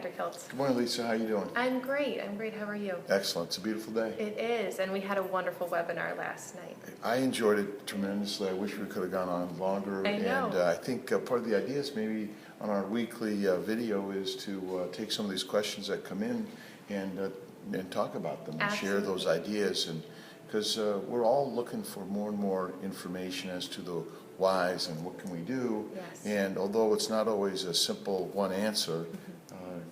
Dr. Kiltz. Good morning, Lisa. How you doing? I'm great. How are you? Excellent. It's a beautiful day. It is, and we had a wonderful webinar last night. I enjoyed it tremendously. I wish we could have gone on longer. I know. And I think part of the idea is maybe on our weekly video is to take some of these questions that come in and talk about them and Absolutely. share those ideas. And because we're all looking for more and more information as to the whys and what can we do. Yes. And although it's not always a simple one answer,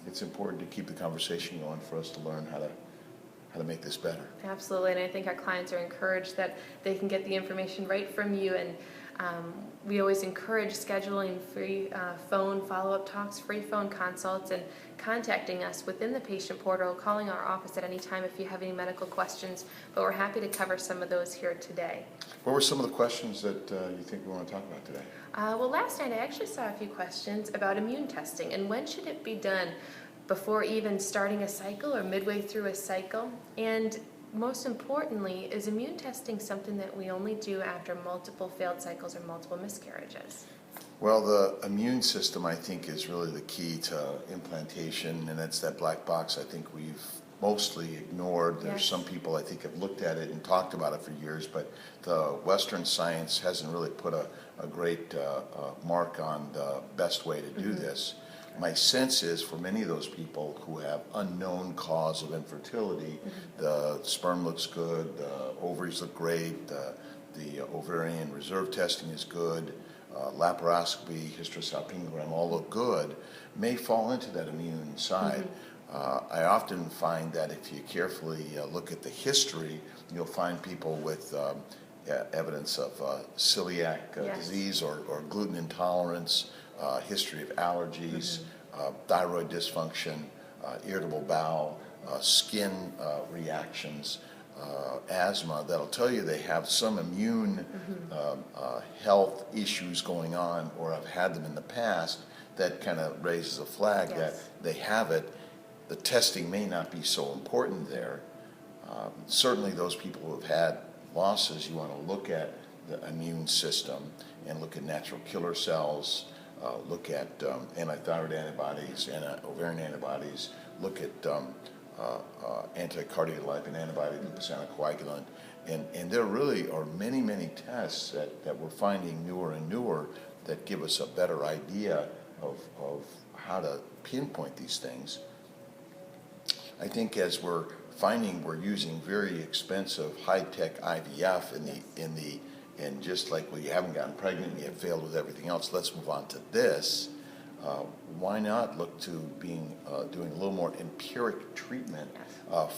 it's important to keep the conversation going for us to learn how to make this better. Absolutely, and I think our clients are encouraged that they can get the information right from you, and we always encourage scheduling free phone follow-up talks, free phone consults, and contacting us within the patient portal, calling our office at any time if you have any medical questions, but we're happy to cover some of those here today. What were some of the questions that you think we want to talk about today? Well, last night I actually saw a few questions about immune testing and when should it be done, before even starting a cycle or midway through a cycle, and most importantly, is immune testing something that we only do after multiple failed cycles or multiple miscarriages? Well, the immune system, I think, is really the key to implantation, and it's that black box I think we've mostly ignored. There's some people I think have looked at it and talked about it for years, but the Western science hasn't really put a great mark on the best way to do this. My sense is for many of those people who have unknown cause of infertility, the sperm looks good, the ovaries look great, the ovarian reserve testing is good, laparoscopy, hysterosalpingogram all look good, may fall into that immune side. I often find that if you carefully look at the history, you'll find people with evidence of celiac disease or gluten intolerance, history of allergies, thyroid dysfunction, irritable bowel, skin reactions, asthma, that'll tell you they have some immune health issues going on or have had them in the past. That kind of raises a flag that they have it. The testing may not be so important there. Certainly those people who have had losses, you want to look at the immune system and look at natural killer cells, look at antithyroid antibodies, ovarian antibodies, look at anticardiolipin antibody, lupus anticoagulant, and there really are many, many tests that we're finding newer and newer that give us a better idea of how to pinpoint these things. I think as we're finding we're using very expensive high-tech IVF and just like we haven't gotten pregnant and you have failed with everything else, let's move on to this. Why not look to doing a little more empiric treatment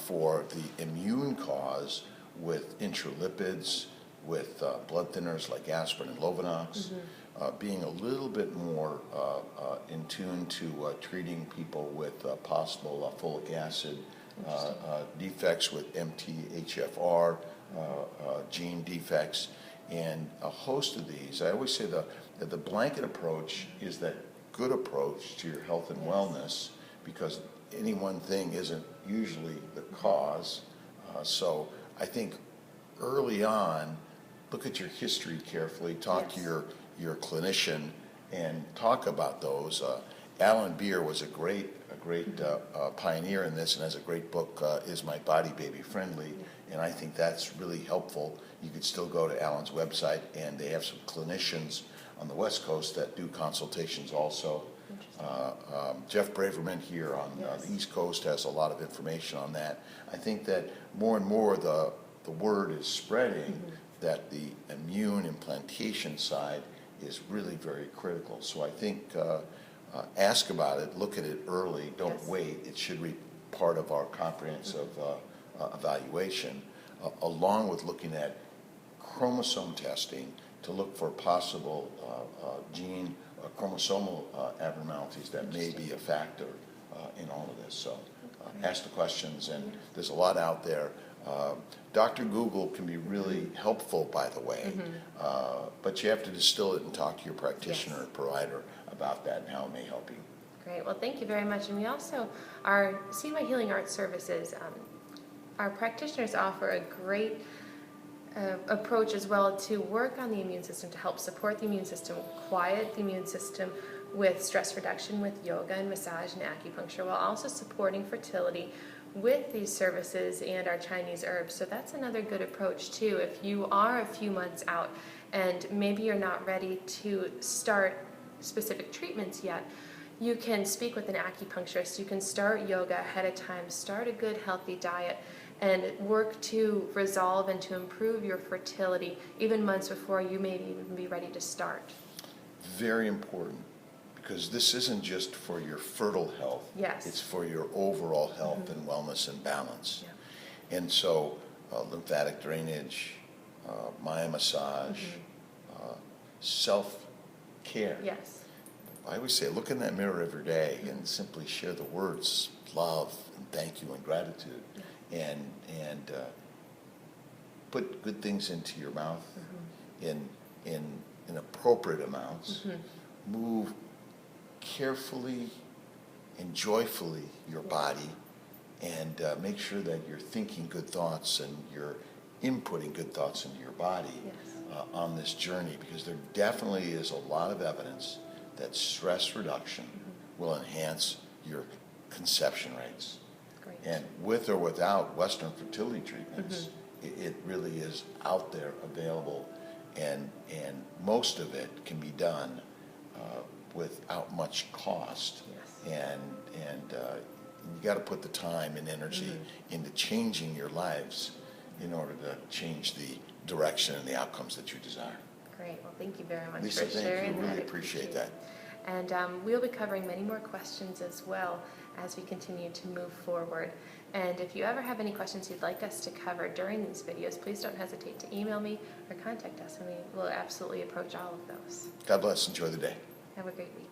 for the immune cause with intralipids, with blood thinners like aspirin and Lovenox, being a little bit more in tune to treating people with possible folic acid defects with MTHFR, gene defects, and a host of these. I always say that the blanket approach is that good approach to your health and wellness, because any one thing isn't usually the cause. So I think early on, look at your history carefully, talk to your clinician, and talk about those. Alan Beer was a great pioneer in this, and has a great book, Is My Body Baby Friendly? And I think that's really helpful. You could still go to Alan's website, and they have some clinicians on the West Coast that do consultations also. Jeff Braverman here on the East Coast has a lot of information on that. I think that more and more the word is spreading that the immune implantation side is really very critical. So I think ask about it, look at it early, don't wait. It should be part of our comprehensive evaluation, along with looking at chromosome testing to look for possible gene chromosomal abnormalities that may be a factor in all of this. So ask the questions, and there's a lot out there. Dr. Google can be really helpful, by the way, but you have to distill it and talk to your practitioner or provider about that and how it may help you. Great. Well, thank you very much. And we also, our Seed by Healing Arts services, our practitioners offer a great approach as well to work on the immune system, to help support the immune system, quiet the immune system, with stress reduction with yoga and massage and acupuncture, while also supporting fertility with these services and our Chinese herbs. So that's another good approach too. If you are a few months out and maybe you're not ready to start specific treatments yet, you can speak with an acupuncturist. You can start yoga ahead of time, start a good healthy diet, and work to resolve and to improve your fertility even months before you may even be ready to start. Very important, because this isn't just for your fertile health. Yes. It's for your overall health and wellness and balance. Yeah. And so lymphatic drainage, Maya massage, self-care. Yes. I always say, look in that mirror every day and simply share the words love and thank you and gratitude, and put good things into your mouth in appropriate amounts. Move carefully and joyfully your body, and make sure that you're thinking good thoughts and you're inputting good thoughts into your body on this journey, because there definitely is a lot of evidence that stress reduction will enhance your conception rates. Great. And with or without Western fertility treatments, it really is out there available, and most of it can be done without much cost. Yes. And you got to put the time and energy into changing your lives in order to change the direction and the outcomes that you desire. Great. Well, thank you very much Lisa, for sharing thank you. that. Really appreciate that. And we'll be covering many more questions as well as we continue to move forward. And if you ever have any questions you'd like us to cover during these videos, please don't hesitate to email me or contact us, and we will absolutely approach all of those. God bless. Enjoy the day. Have a great week.